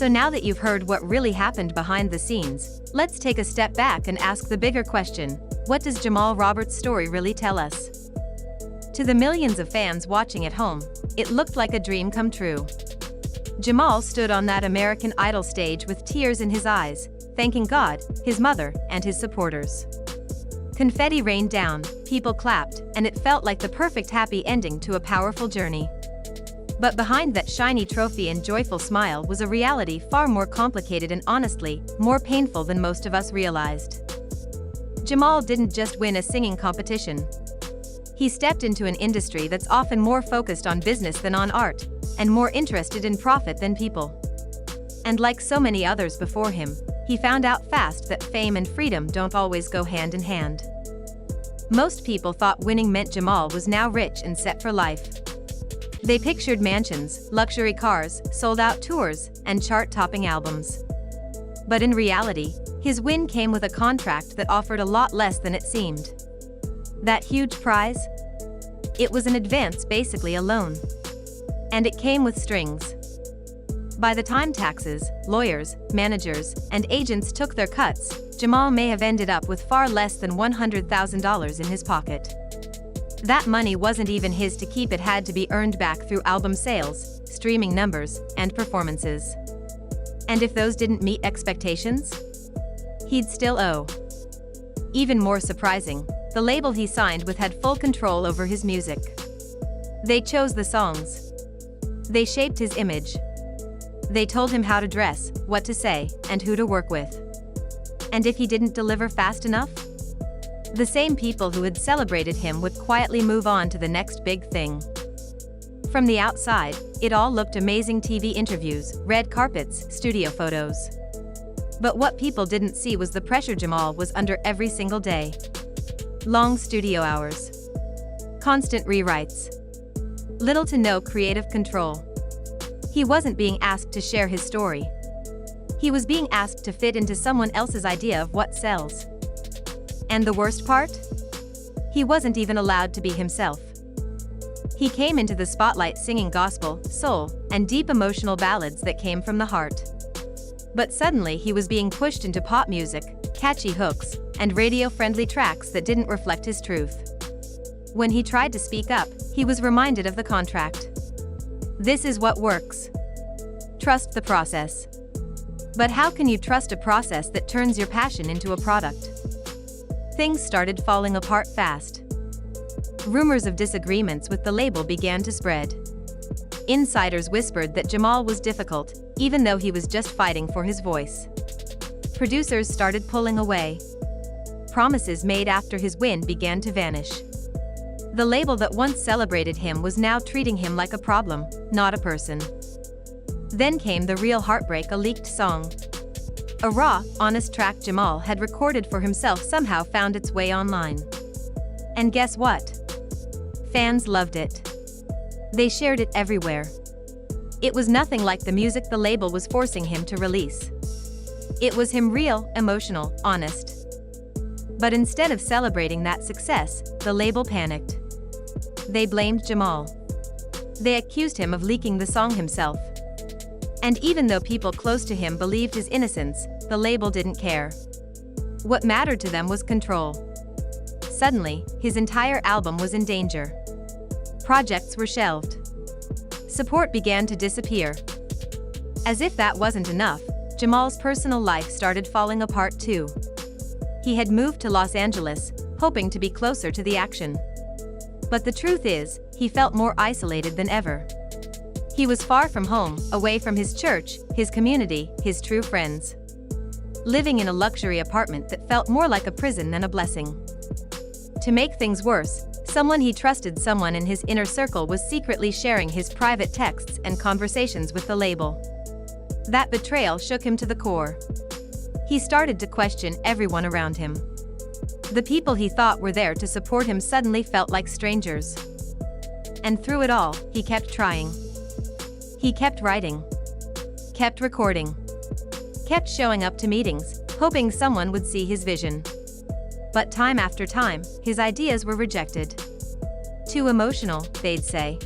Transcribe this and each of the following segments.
So now that you've heard what really happened behind the scenes, let's take a step back and ask the bigger question: what does Jamal Roberts' story really tell us? To the millions of fans watching at home, it looked like a dream come true. Jamal stood on that American Idol stage with tears in his eyes, thanking God, his mother, and his supporters. Confetti rained down, people clapped, and it felt like the perfect happy ending to a powerful journey. But behind that shiny trophy and joyful smile was a reality far more complicated and honestly, more painful than most of us realized. Jamal didn't just win a singing competition. He stepped into an industry that's often more focused on business than on art, and more interested in profit than people. And like so many others before him, he found out fast that fame and freedom don't always go hand in hand. Most people thought winning meant Jamal was now rich and set for life. They pictured mansions, luxury cars, sold-out tours, and chart-topping albums. But in reality, his win came with a contract that offered a lot less than it seemed. That huge prize? It was an advance, basically a loan. And it came with strings. By the time taxes, lawyers, managers, and agents took their cuts, Jamal may have ended up with far less than $100,000 in his pocket. That money wasn't even his to keep, it had to be earned back through album sales, streaming numbers, and performances. And if those didn't meet expectations, he'd still owe. Even more surprising, the label he signed with had full control over his music. They chose the songs. They shaped his image. They told him how to dress, what to say, and who to work with. And if he didn't deliver fast enough, the same people who had celebrated him would quietly move on to the next big thing. From the outside, it all looked amazing: TV interviews, red carpets, studio photos. But what people didn't see was the pressure Jamal was under every single day. Long studio hours. Constant rewrites. Little to no creative control. He wasn't being asked to share his story. He was being asked to fit into someone else's idea of what sells. And the worst part? He wasn't even allowed to be himself. He came into the spotlight singing gospel, soul, and deep emotional ballads that came from the heart. But suddenly he was being pushed into pop music, catchy hooks, and radio-friendly tracks that didn't reflect his truth. When he tried to speak up, he was reminded of the contract. This is what works. Trust the process. But how can you trust a process that turns your passion into a product? Things started falling apart fast. Rumors of disagreements with the label began to spread. Insiders whispered that Jamal was difficult, even though he was just fighting for his voice. Producers started pulling away. Promises made after his win began to vanish. The label that once celebrated him was now treating him like a problem, not a person. Then came the real heartbreak: a leaked song. A raw, honest track Jamal had recorded for himself somehow found its way online. And guess what? Fans loved it. They shared it everywhere. It was nothing like the music the label was forcing him to release. It was him, real, emotional, honest. But instead of celebrating that success, the label panicked. They blamed Jamal. They accused him of leaking the song himself. And even though people close to him believed his innocence, the label didn't care. What mattered to them was control. Suddenly, his entire album was in danger. Projects were shelved. Support began to disappear. As if that wasn't enough, Jamal's personal life started falling apart too. He had moved to Los Angeles, hoping to be closer to the action. But the truth is, he felt more isolated than ever. He was far from home, away from his church, his community, his true friends. Living in a luxury apartment that felt more like a prison than a blessing. To make things worse, someone he trusted, someone in his inner circle, was secretly sharing his private texts and conversations with the label. That betrayal shook him to the core. He started to question everyone around him. The people he thought were there to support him suddenly felt like strangers. And through it all, he kept trying. He kept writing. Kept recording. Kept showing up to meetings, hoping someone would see his vision. But time after time, his ideas were rejected. Too emotional, they'd say.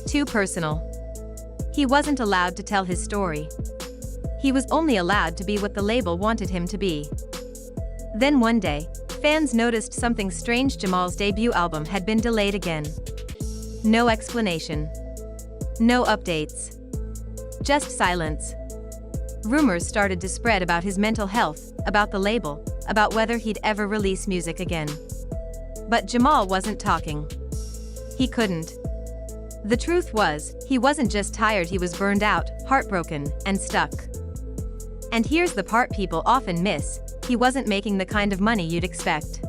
Too personal. He wasn't allowed to tell his story. He was only allowed to be what the label wanted him to be. Then one day, fans noticed something strange. Jamal's debut album had been delayed again. No explanation. No updates. Just silence. Rumors started to spread about his mental health, about the label, about whether he'd ever release music again. But Jamal wasn't talking. He couldn't. The truth was, he wasn't just tired, he was burned out, heartbroken, and stuck. And here's the part people often miss: he wasn't making the kind of money you'd expect.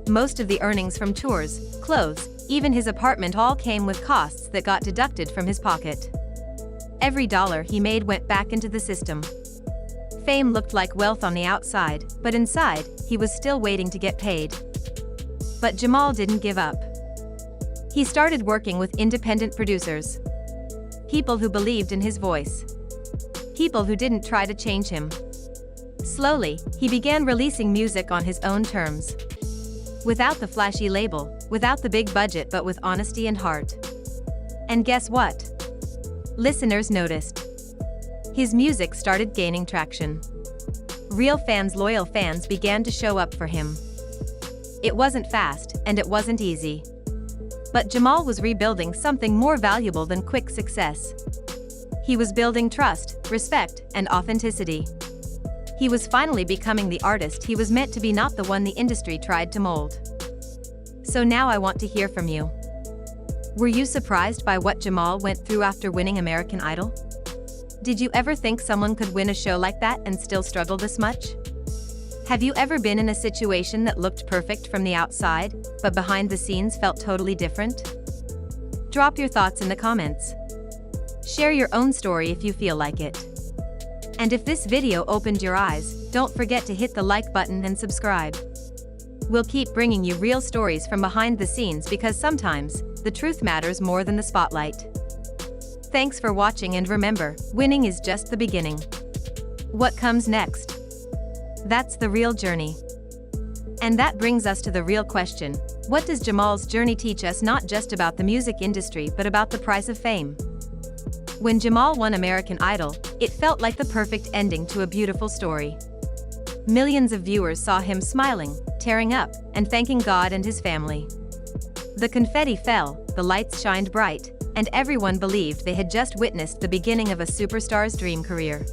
Most of the earnings from tours, clothes, even his apartment all came with costs that got deducted from his pocket. Every dollar he made went back into the system. Fame looked like wealth on the outside, but inside, he was still waiting to get paid. But Jamal didn't give up. He started working with independent producers. People who believed in his voice. People who didn't try to change him. Slowly, he began releasing music on his own terms. Without the flashy label, without the big budget, but with honesty and heart. And guess what? Listeners noticed. His music started gaining traction. Real fans, loyal fans began to show up for him. It wasn't fast, and it wasn't easy. But Jamal was rebuilding something more valuable than quick success. He was building trust, respect, and authenticity. He was finally becoming the artist he was meant to be, not the one the industry tried to mold. So now I want to hear from you. Were you surprised by what Jamal went through after winning American Idol? Did you ever think someone could win a show like that and still struggle this much? Have you ever been in a situation that looked perfect from the outside, but behind the scenes felt totally different? Drop your thoughts in the comments. Share your own story if you feel like it. And if this video opened your eyes, don't forget to hit the like button and subscribe. We'll keep bringing you real stories from behind the scenes, because sometimes, the truth matters more than the spotlight. Thanks for watching, and remember, winning is just the beginning. What comes next? That's the real journey. And that brings us to the real question: what does Jamal's journey teach us, not just about the music industry but about the price of fame? When Jamal won American Idol, it felt like the perfect ending to a beautiful story. Millions of viewers saw him smiling, tearing up, and thanking God and his family. The confetti fell, the lights shined bright, and everyone believed they had just witnessed the beginning of a superstar's dream career.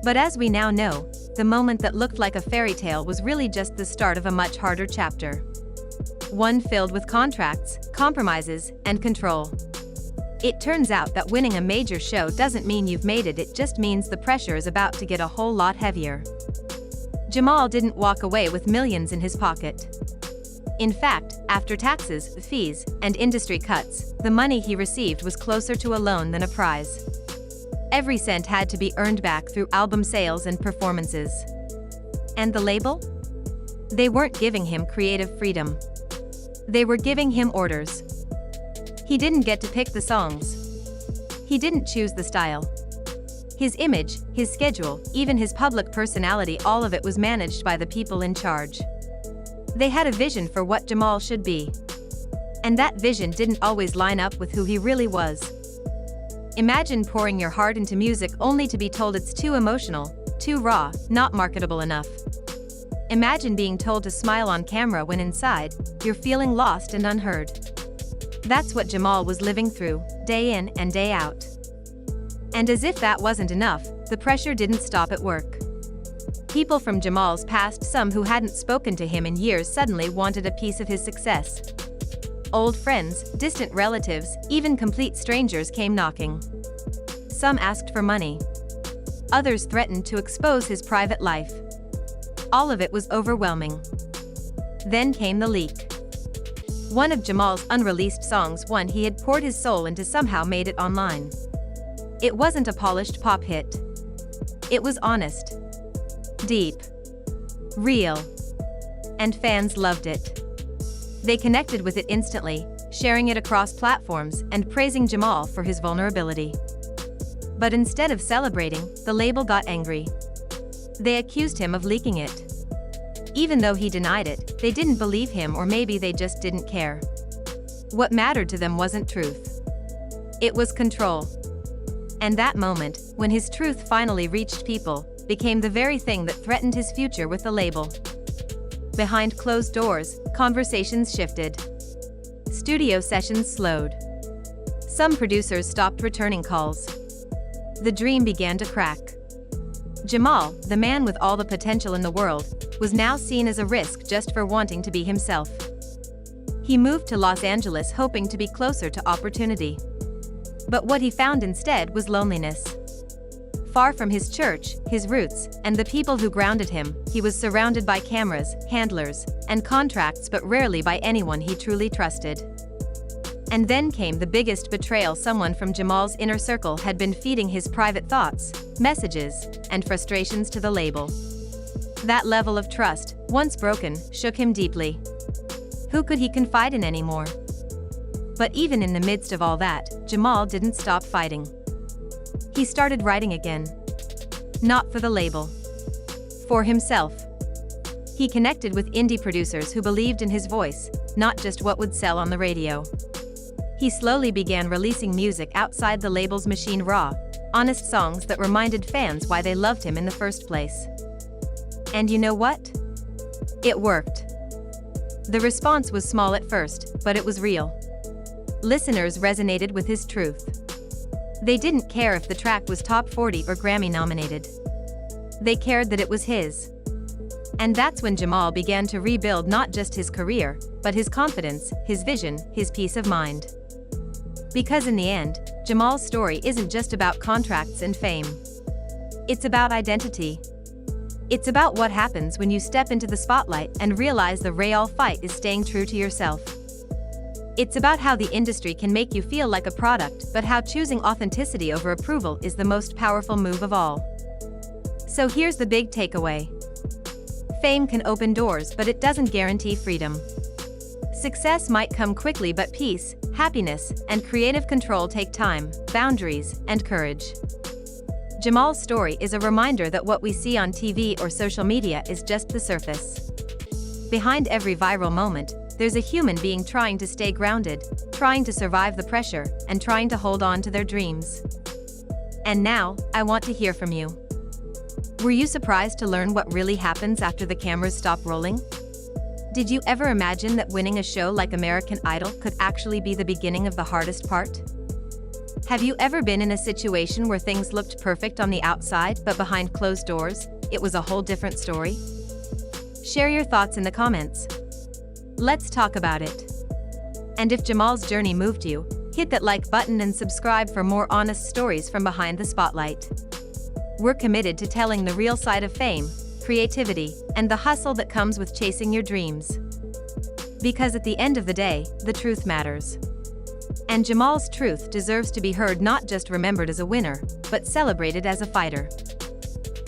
But as we now know, the moment that looked like a fairy tale was really just the start of a much harder chapter. One filled with contracts, compromises, and control. It turns out that winning a major show doesn't mean you've made it, it just means the pressure is about to get a whole lot heavier. Jamal didn't walk away with millions in his pocket. In fact, after taxes, fees, and industry cuts, the money he received was closer to a loan than a prize. Every cent had to be earned back through album sales and performances. And the label? They weren't giving him creative freedom. They were giving him orders. He didn't get to pick the songs. He didn't choose the style. His image, his schedule, even his public personality, all of it was managed by the people in charge. They had a vision for what Jamal should be. And that vision didn't always line up with who he really was. Imagine pouring your heart into music only to be told it's too emotional, too raw, not marketable enough. Imagine being told to smile on camera when inside, you're feeling lost and unheard. That's what Jamal was living through, day in and day out. And as if that wasn't enough, the pressure didn't stop at work. People from Jamal's past, some who hadn't spoken to him in years, suddenly wanted a piece of his success. Old friends, distant relatives, even complete strangers came knocking. Some asked for money. Others threatened to expose his private life. All of it was overwhelming. Then came the leak. One of Jamal's unreleased songs, one he had poured his soul into, somehow made it online. It wasn't a polished pop hit. It was honest, deep, real, and fans loved it. They connected with it instantly, sharing it across platforms and praising Jamal for his vulnerability. But instead of celebrating, the label got angry. They accused him of leaking it. Even though he denied it, they didn't believe him, or maybe they just didn't care. What mattered to them wasn't truth. It was control. And that moment, when his truth finally reached people, became the very thing that threatened his future with the label. Behind closed doors, conversations shifted. Studio sessions slowed. Some producers stopped returning calls. The dream began to crack. Jamal, the man with all the potential in the world, was now seen as a risk just for wanting to be himself. He moved to Los Angeles hoping to be closer to opportunity. But what he found instead was loneliness. Far from his church, his roots, and the people who grounded him, he was surrounded by cameras, handlers, and contracts, but rarely by anyone he truly trusted. And then came the biggest betrayal. Someone from Jamal's inner circle had been feeding his private thoughts, messages, and frustrations to the label. That level of trust, once broken, shook him deeply. Who could he confide in anymore? But even in the midst of all that, Jamal didn't stop fighting. He started writing again. Not for the label. For himself. He connected with indie producers who believed in his voice, not just what would sell on the radio. He slowly began releasing music outside the label's machine, raw, honest songs that reminded fans why they loved him in the first place. And you know what? It worked. The response was small at first, but it was real. Listeners resonated with his truth. They didn't care if the track was top 40 or Grammy nominated. They cared that it was his. And that's when Jamal began to rebuild not just his career, but his confidence, his vision, his peace of mind. Because in the end, Jamal's story isn't just about contracts and fame. It's about identity. It's about what happens when you step into the spotlight and realize the real fight is staying true to yourself. It's about how the industry can make you feel like a product, but how choosing authenticity over approval is the most powerful move of all. So here's the big takeaway. Fame can open doors, but it doesn't guarantee freedom. Success might come quickly, but peace, happiness, and creative control take time, boundaries, and courage. Jamal's story is a reminder that what we see on TV or social media is just the surface. Behind every viral moment, there's a human being trying to stay grounded, trying to survive the pressure, and trying to hold on to their dreams. And now, I want to hear from you. Were you surprised to learn what really happens after the cameras stop rolling? Did you ever imagine that winning a show like American Idol could actually be the beginning of the hardest part? Have you ever been in a situation where things looked perfect on the outside, but behind closed doors, it was a whole different story? Share your thoughts in the comments. Let's talk about it. And if Jamal's journey moved you, hit that like button and subscribe for more honest stories from behind the spotlight. We're committed to telling the real side of fame, creativity, and the hustle that comes with chasing your dreams. Because at the end of the day, the truth matters. And Jamal's truth deserves to be heard, not just remembered as a winner, but celebrated as a fighter.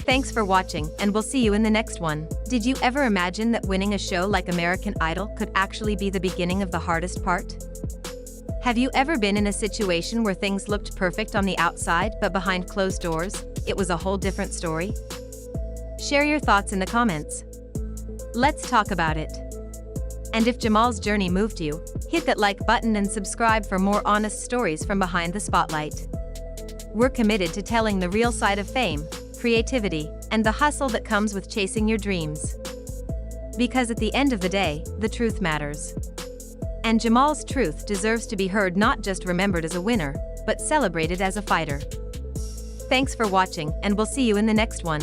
Thanks for watching, and we'll see you in the next one. Did you ever imagine that winning a show like American Idol could actually be the beginning of the hardest part? Have you ever been in a situation where things looked perfect on the outside, but behind closed doors, it was a whole different story? Share your thoughts in the comments. Let's talk about it. And if Jamal's journey moved you, hit that like button and subscribe for more honest stories from behind the spotlight. We're committed to telling the real side of fame, creativity, and the hustle that comes with chasing your dreams. Because at the end of the day, the truth matters. And Jamal's truth deserves to be heard, not just remembered as a winner, but celebrated as a fighter. Thanks for watching, and we'll see you in the next one.